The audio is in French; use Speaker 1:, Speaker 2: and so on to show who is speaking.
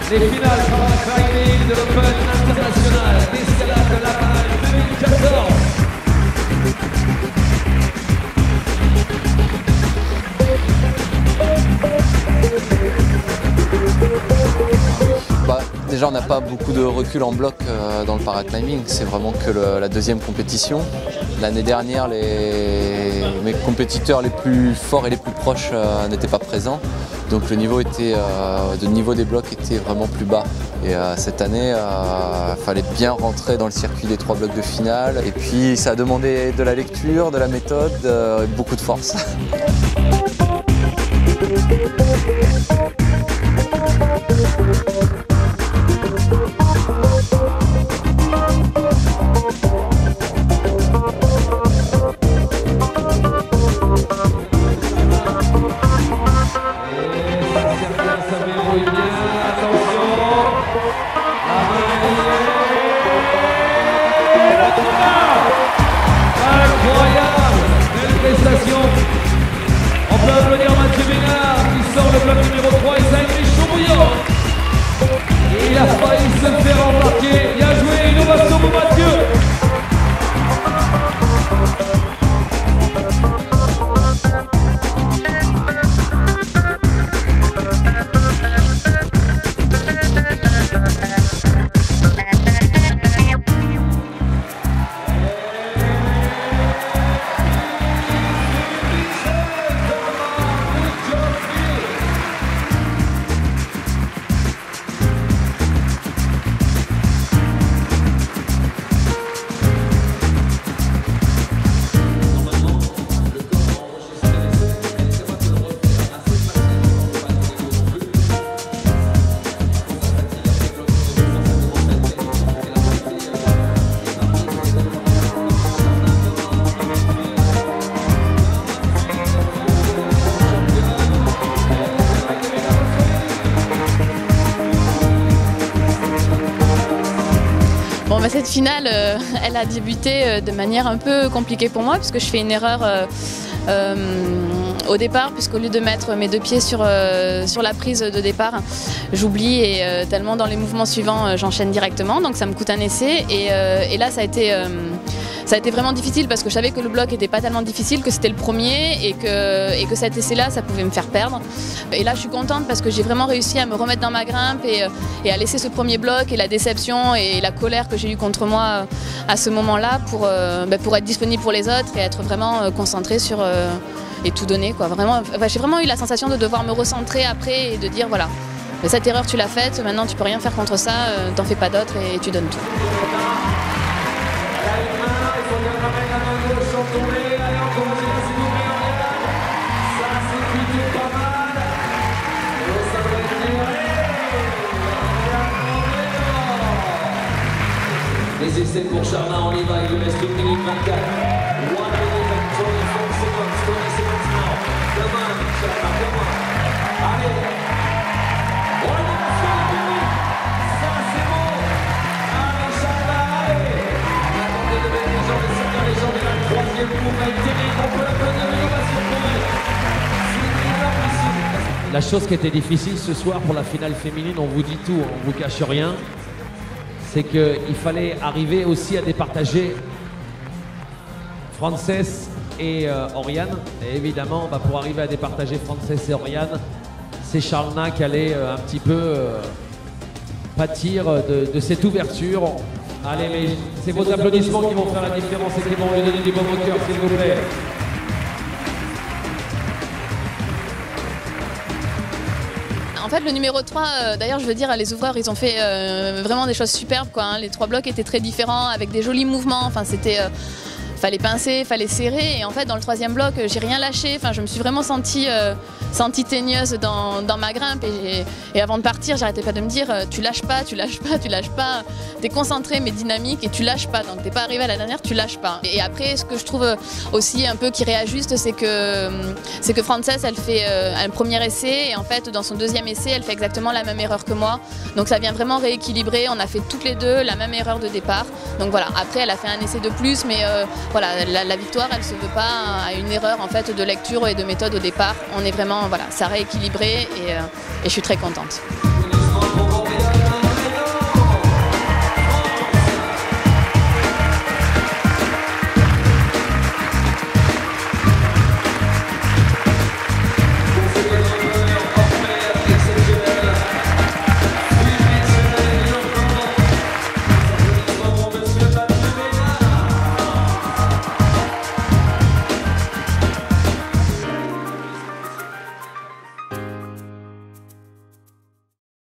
Speaker 1: les finales paragliding de l'Open international d'escalade de la Panache 2014.
Speaker 2: Déjà, on n'a pas beaucoup de recul en bloc dans le paraclimbing, c'est vraiment que la deuxième compétition. L'année dernière, mes compétiteurs les plus forts et les plus proches n'étaient pas présents, donc le niveau des blocs était vraiment plus bas. Et cette année, il fallait bien rentrer dans le circuit des 3 blocs de finale, et puis ça a demandé de la lecture, de la méthode, et beaucoup de force.
Speaker 1: On peut applaudir Mathieu Ménard qui sort le bloc numéro 3 et ça écrit Chambouillon. Et il a failli se faire embarquer. Bien joué, innovation pour Mathieu.
Speaker 3: Bon, bah, cette finale, elle a débuté de manière un peu compliquée pour moi puisque je fais une erreur au départ, puisqu'au lieu de mettre mes 2 pieds sur la prise de départ, j'oublie et tellement dans les mouvements suivants, j'enchaîne directement, donc ça me coûte un essai et là ça a été vraiment difficile parce que je savais que le bloc n'était pas tellement difficile, que c'était le premier et que cet essai-là, ça pouvait me faire perdre. Et là, je suis contente parce que j'ai vraiment réussi à me remettre dans ma grimpe et à laisser ce premier bloc et la déception et la colère que j'ai eue contre moi à ce moment-là pour être disponible pour les autres et être vraiment concentrée sur et tout donner, quoi. Vraiment, j'ai vraiment eu la sensation de devoir me recentrer après et de dire voilà, cette erreur tu l'as faite, maintenant tu peux rien faire contre ça, t'en fais pas d'autre et tu donnes tout.
Speaker 1: Les essais pour Charlin, on y va, il lui reste 1 minute 24. 1 minute and 24 seconds, 20 seconds now. Come on, Charlin, come on. Allez. On y va sur le public. Ça, c'est bon. Allez, Charlin, allez. Attendez de mettre les jambes, de sortir les jambes. Et là, le 3e mouvement avec Thierry. On peut l'applaudir, l'innovation pour elle. C'est énormissime. La chose qui était difficile ce soir pour la finale féminine, on vous dit tout, on vous cache rien. C'est qu'il fallait arriver aussi à départager Frances et Oriane. Et évidemment, pour arriver à départager Frances et Oriane, c'est Charlin qui allait un petit peu pâtir de cette ouverture. Allez, mais c'est vos applaudissements qui vont faire la différence et qui vont lui donner du bon au cœur, s'il vous plaît.
Speaker 3: En fait, le numéro 3, d'ailleurs, je veux dire, les ouvreurs, ils ont fait vraiment des choses superbes, quoi, hein. Les 3 blocs étaient très différents, avec des jolis mouvements. Enfin, c'était... fallait pincer, fallait serrer. Et en fait, dans le 3e bloc, j'ai rien lâché. Enfin, je me suis vraiment sentie teigneuse dans ma grimpe. Et avant de partir, j'arrêtais pas de me dire tu lâches pas, tu lâches pas, tu lâches pas. T'es concentré mais dynamique et tu lâches pas. Donc t'es pas arrivé à la dernière, tu lâches pas. Et après, ce que je trouve aussi un peu qui réajuste, c'est que Frances, elle fait un premier essai et en fait, dans son 2e essai, elle fait exactement la même erreur que moi. Donc ça vient vraiment rééquilibrer. On a fait toutes les deux la même erreur de départ. Donc voilà. Après, elle a fait un essai de plus, mais voilà, la victoire, elle se veut pas à une erreur en fait de lecture et de méthode au départ. On est vraiment, voilà, ça a rééquilibré et je suis très contente.